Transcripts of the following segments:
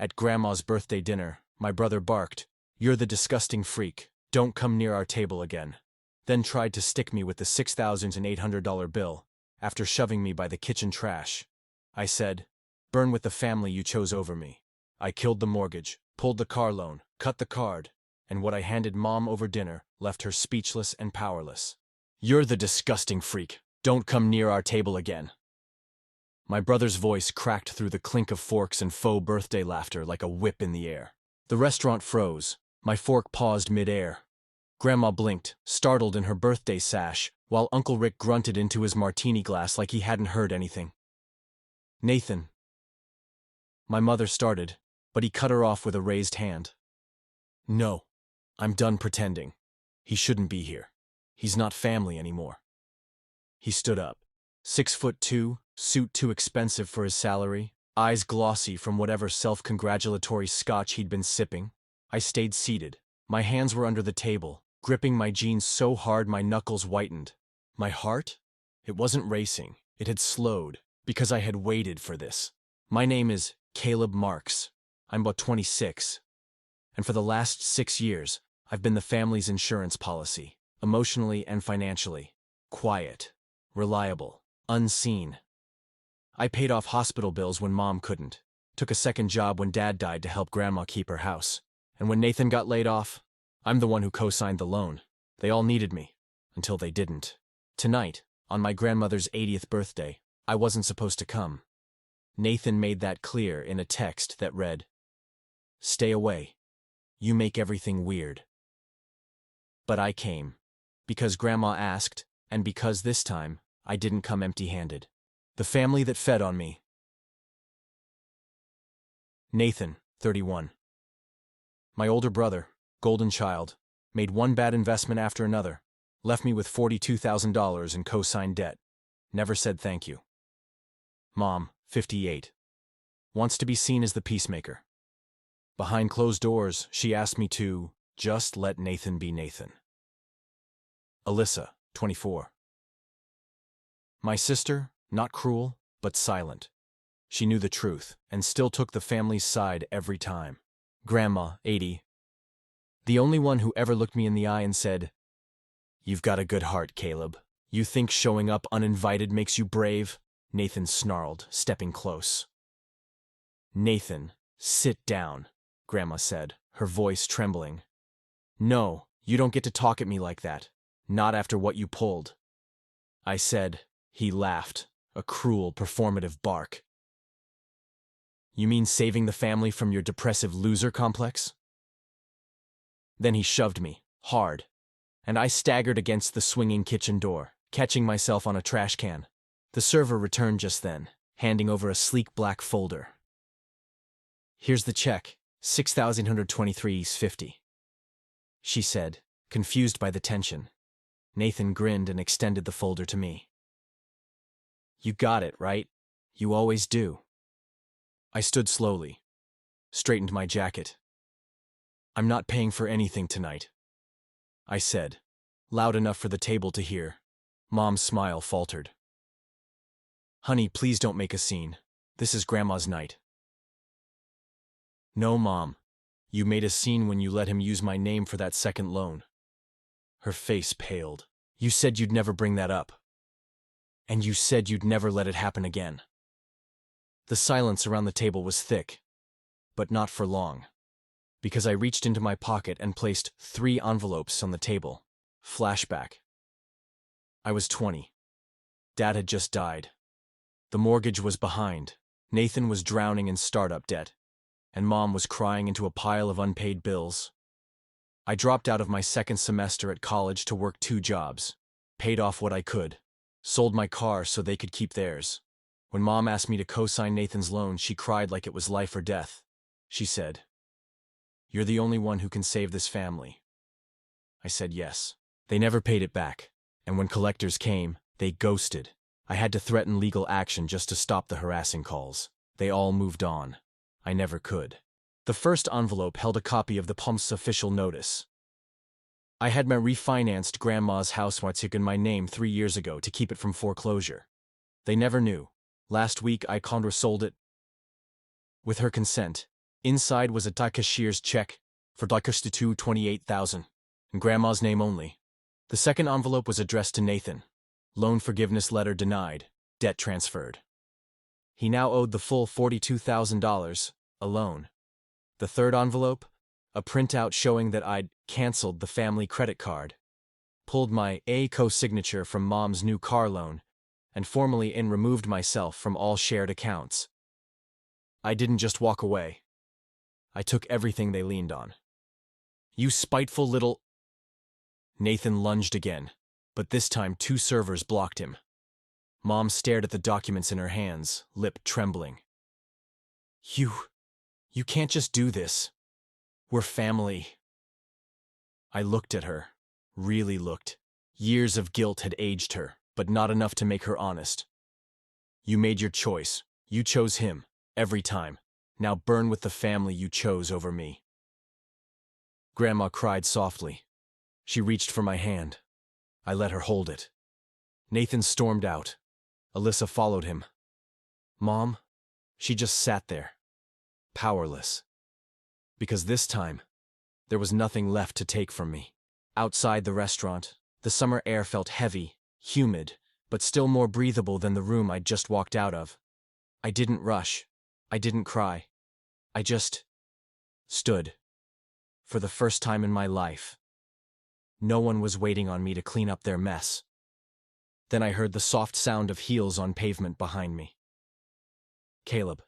At Grandma's birthday dinner, my brother barked, "You're the disgusting freak. Don't come near our table again." Then tried to stick me with the $6,800 bill after shoving me by the kitchen trash. I said, "Burn with the family you chose over me." I killed the mortgage, pulled the car loan, cut the card, and what I handed Mom over dinner left her speechless and powerless. "You're the disgusting freak. Don't come near our table again." My brother's voice cracked through the clink of forks and faux birthday laughter like a whip in the air. The restaurant froze. My fork paused mid-air. Grandma blinked, startled in her birthday sash, while Uncle Rick grunted into his martini glass like he hadn't heard anything. "Nathan." My mother started, but he cut her off with a raised hand. "No, I'm done pretending. He shouldn't be here. He's not family anymore." He stood up. 6'2", suit too expensive for his salary, eyes glossy from whatever self-congratulatory scotch he'd been sipping. I stayed seated. My hands were under the table, gripping my jeans so hard my knuckles whitened. My heart? It wasn't racing. It had slowed, because I had waited for this. My name is Caleb Marks. I'm about 26. And for the last 6 years, I've been the family's insurance policy, emotionally and financially. Quiet, reliable, unseen. I paid off hospital bills when Mom couldn't, took a second job when Dad died to help Grandma keep her house. And when Nathan got laid off, I'm the one who co-signed the loan. They all needed me, until they didn't. Tonight, on my grandmother's 80th birthday, I wasn't supposed to come. Nathan made that clear in a text that read, "Stay away. You make everything weird." But I came, because Grandma asked, and because this time, I didn't come empty-handed. The family that fed on me. Nathan, 31. My older brother, golden child, made one bad investment after another, left me with $42,000 in co-signed debt. Never said thank you. Mom, 58. Wants to be seen as the peacemaker. Behind closed doors, she asked me to just let Nathan be Nathan. Alyssa, 24. My sister, not cruel, but silent. She knew the truth, and still took the family's side every time. Grandma, 80. The only one who ever looked me in the eye and said, "You've got a good heart, Caleb. You think showing up uninvited makes you brave?" Nathan snarled, stepping close. "Nathan, sit down," Grandma said, her voice trembling. "No, you don't get to talk at me like that. Not after what you pulled." I said. He laughed, a cruel, performative bark. "You mean saving the family from your depressive loser complex?" Then he shoved me, hard, and I staggered against the swinging kitchen door, catching myself on a trash can. The server returned just then, handing over a sleek black folder. "Here's the check, $6,123.50. She said, confused by the tension. Nathan grinned and extended the folder to me. "You got it, right? You always do." I stood slowly, straightened my jacket. "I'm not paying for anything tonight," I said, loud enough for the table to hear. Mom's smile faltered. "Honey, please don't make a scene. This is Grandma's night." "No, Mom. You made a scene when you let him use my name for that second loan." Her face paled. "You said you'd never bring that up. And you said you'd never let it happen again." The silence around the table was thick, but not for long, because I reached into my pocket and placed 3 envelopes on the table. Flashback. I was 20. Dad had just died. The mortgage was behind. Nathan was drowning in startup debt, and Mom was crying into a pile of unpaid bills. I dropped out of my second semester at college to work 2 jobs, paid off what I could, sold my car so they could keep theirs. When Mom asked me to co-sign Nathan's loan, she cried like it was life or death. She said, "You're the only one who can save this family." I said yes. They never paid it back, and when collectors came, they ghosted. I had to threaten legal action just to stop the harassing calls. They all moved on. I never could. The first envelope held a copy of the pump's official notice. I had my refinanced Grandma's house in my name 3 years ago to keep it from foreclosure. They never knew. Last week I sold it with her consent, Inside was a cashier's check for $28,000, in Grandma's name only. The second envelope was addressed to Nathan. Loan forgiveness letter denied, debt transferred. He now owed the full $42,000, a loan. The third envelope, a printout showing that I'd canceled the family credit card, pulled my co-signature from Mom's new car loan, and formally removed myself from all shared accounts. I didn't just walk away. I took everything they leaned on. You spiteful little... Nathan lunged again, but this time 2 servers blocked him. Mom stared at the documents in her hands, lip trembling. You can't just do this. We're family. I looked at her, really looked. Years of guilt had aged her, but not enough to make her honest. You made your choice. You chose him, every time. Now burn with the family you chose over me. Grandma cried softly. She reached for my hand. I let her hold it. Nathan stormed out. Alyssa followed him. Mom, she just sat there, powerless. Because this time, there was nothing left to take from me. Outside the restaurant, the summer air felt heavy, humid, but still more breathable than the room I'd just walked out of. I didn't rush. I didn't cry. I just stood. For the first time in my life. No one was waiting on me to clean up their mess. Then I heard the soft sound of heels on pavement behind me. Caleb.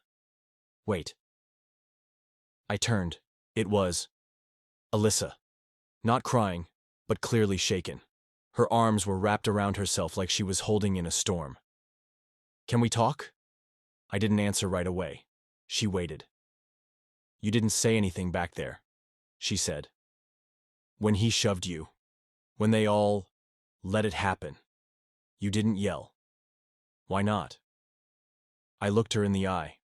Wait. I turned. It was Alyssa. Not crying, but clearly shaken. Her arms were wrapped around herself like she was holding in a storm. Can we talk? I didn't answer right away. She waited. You didn't say anything back there, she said. When he shoved you, when they all let it happen, you didn't yell. Why not? I looked her in the eye.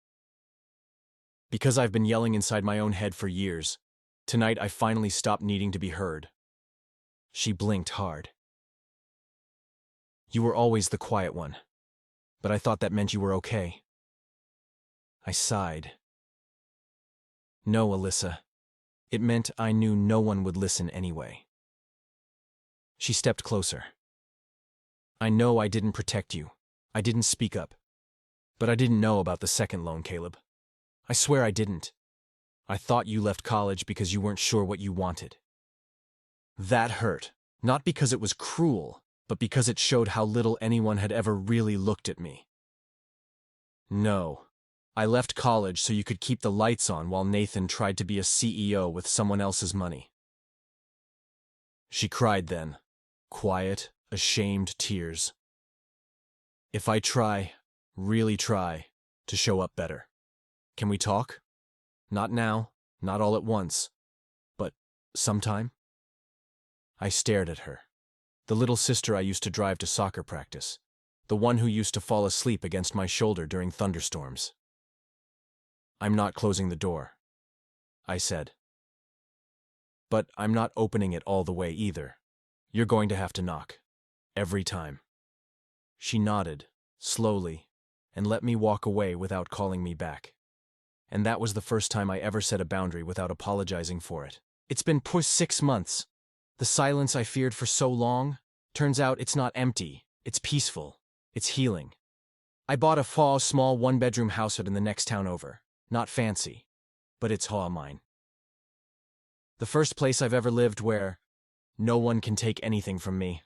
Because I've been yelling inside my own head for years, tonight I finally stopped needing to be heard. She blinked hard. You were always the quiet one, but I thought that meant you were okay. I sighed. No, Alyssa. It meant I knew no one would listen anyway. She stepped closer. I know I didn't protect you. I didn't speak up. But I didn't know about the second loan, Caleb. I swear I didn't. I thought you left college because you weren't sure what you wanted. That hurt, not because it was cruel, but because it showed how little anyone had ever really looked at me. No. I left college so you could keep the lights on while Nathan tried to be a CEO with someone else's money. She cried then, quiet, ashamed tears. If I try, really try, to show up better, can we talk? Not now, not all at once, but sometime? I stared at her. The little sister I used to drive to soccer practice, the one who used to fall asleep against my shoulder during thunderstorms. I'm not closing the door, I said. But I'm not opening it all the way either. You're going to have to knock. Every time. She nodded, slowly, and let me walk away without calling me back. And that was the first time I ever set a boundary without apologizing for it. It's been 6 months. The silence I feared for so long, turns out it's not empty, it's peaceful, it's healing. I bought a small one-bedroom house in the next town over. Not fancy, but it's mine. The first place I've ever lived where no one can take anything from me.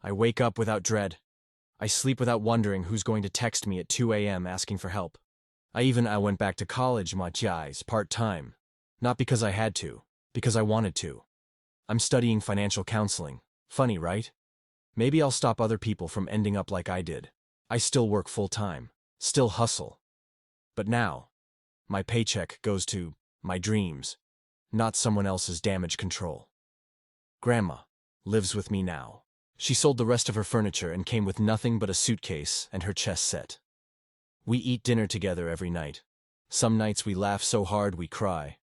I wake up without dread. I sleep without wondering who's going to text me at 2 a.m. asking for help. I went back to college, part-time. Not because I had to, because I wanted to. I'm studying financial counseling. Funny, right? Maybe I'll stop other people from ending up like I did. I still work full-time, still hustle. But now, my paycheck goes to my dreams, not someone else's damage control. Grandma lives with me now. She sold the rest of her furniture and came with nothing but a suitcase and her chest set. We eat dinner together every night. Some nights we laugh so hard we cry.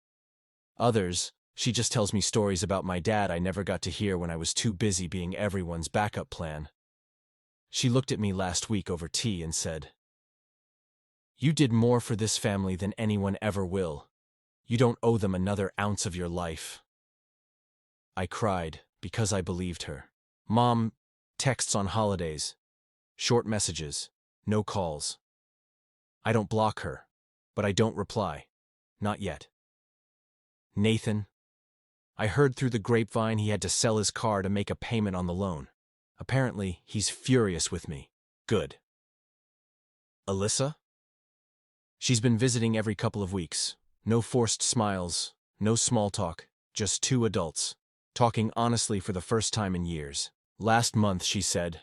Others, she just tells me stories about my dad I never got to hear when I was too busy being everyone's backup plan. She looked at me last week over tea and said, "You did more for this family than anyone ever will. You don't owe them another ounce of your life. I cried because I believed her. Mom texts on holidays, short messages, no calls. I don't block her, but I don't reply. Not yet. Nathan. I heard through the grapevine he had to sell his car to make a payment on the loan. Apparently, he's furious with me. Good. Alyssa? She's been visiting every couple of weeks. No forced smiles, no small talk, just two adults, talking honestly for the first time in years. Last month, she said,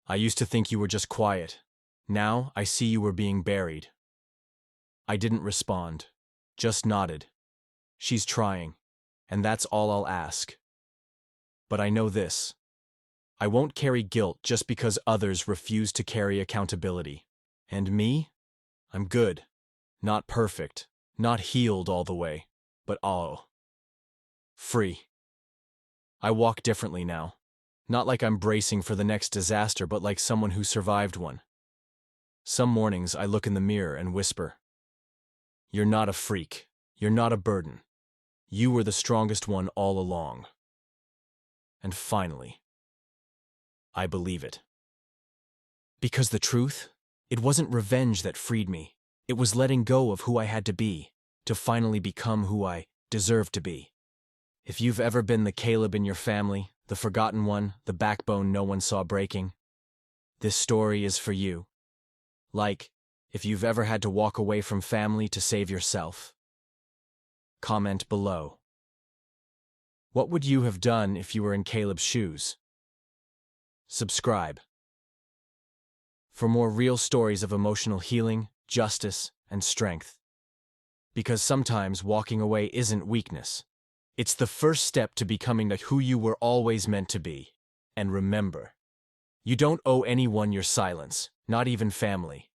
"I used to think you were just quiet. Now I see you were being buried." I didn't respond, just nodded. She's trying, and that's all I'll ask. But I know this. I won't carry guilt just because others refuse to carry accountability. And me? I'm good. Not perfect. Not healed all the way. But free. I walk differently now. Not like I'm bracing for the next disaster, but like someone who survived one. Some mornings I look in the mirror and whisper, "You're not a freak. You're not a burden. You were the strongest one all along." And finally, I believe it. Because the truth, it wasn't revenge that freed me. It was letting go of who I had to finally become who I deserved to be. If you've ever been the Caleb in your family, the forgotten one, the backbone no one saw breaking, this story is for you. Like, if you've ever had to walk away from family to save yourself. Comment below. What would you have done if you were in Caleb's shoes? Subscribe. For more real stories of emotional healing, justice, and strength. Because sometimes walking away isn't weakness. It's the first step to becoming who you were always meant to be. And remember, you don't owe anyone your silence, not even family.